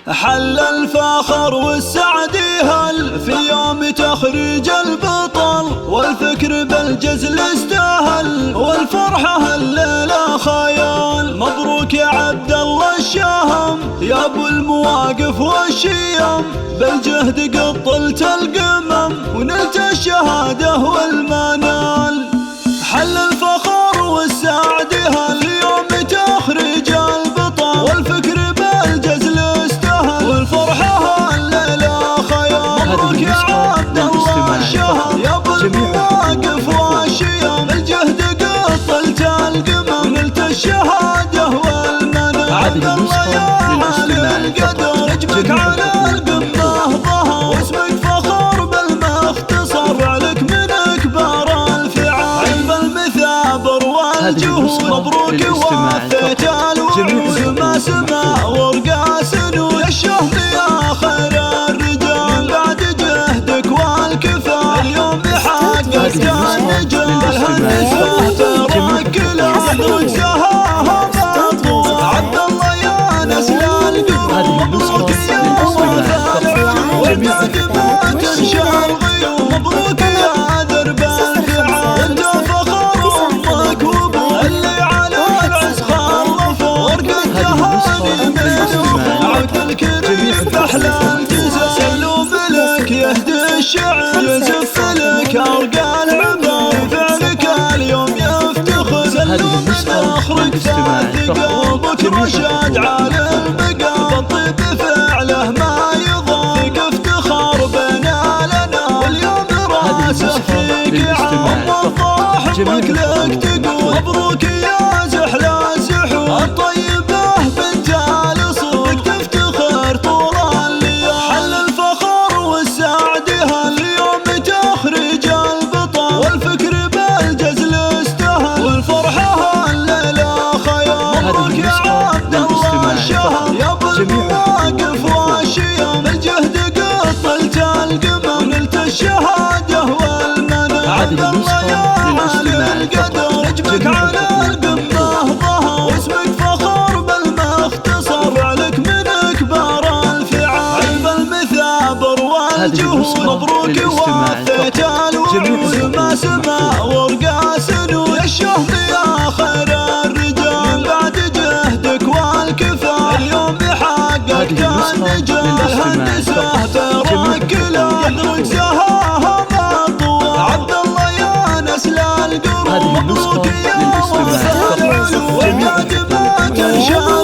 حل الفخر والسعد هل في يوم تخريج البطل، والفكر بالجزل استاهل، والفرحة الليلة خيال. مبروك يا عبد الله الشهم يا ابو المواقف والشيم، بالجهد قد طلت القمم ونلت الشهادة والمنال. حل الفخر والسعد هل يوم تخريج البطل، والفكر بالجزل استاهل، والفرحة الليلة خيال. مبروك يا عبد الله الشهم يا ابو المواقف والشيم، الجهد قد طلت القمم ونلت الشهادة والمنال. عبد الله يا عالي القدر اجمك على القمة ظهر، واسمك فخر بالمختصر، فعلك من اكبر الفعال. علم المثابر والجهود مبروك وفيت الوعود، ما سما ورقاس نور الشهم يا خير الرجال. بعد جهدك والكفاح اليوم حققت النجاح، هالنساء تركل عذرك سهاها مطلوب. عبد الله يا نسل القلوب مبروك يا وفاء العيون، والبعد ما تنشى الغيوم. مبروك يا درب الفعال، انت فخر امك وابوك اللي على العز خلفوا، ورق التهاني من عبد الكريم باحلى الجزاء. سلوم لك يهدي الشعر يزف لك ارقى العبر، فعلك اليوم يفتخر. سلوم فخرك فات قلبك رشاد على المقام، الطيب فعله ما يضايق افتخار بنا لنا. واليوم راسه فيك عام وضاح امك لك تقول، مبروك يا زحلى الزحول الطيبة بنت الاصول، تفتخر طول الليال. حل الفخر والسعد هاليوم تخرج البطل، والفكر بالجزل استاهل، والفرحة الليلة خيال. مبروك يا عبد الله الشهم يا ابو المواقف والشيم، الجهد قد طلت القمم ونلت الشهادة والمنال. عبد الله يا عالي القدر اجمك على القمة ظهر، واسمك فخر بالمختصر، فعلك من اكبر الفعال. علم المثابر والجهود مبروك وفيت الوعود، ما سما ورقاس نور الشهم يا خير الرجال. بعد جهدك والكفاح اليوم حققت النجاح، هالنساء تركل عذرك سهاها مطوى. عبد الله يا نسل القلوب مبروك يا وفاء العيون، والبعد ما تنشى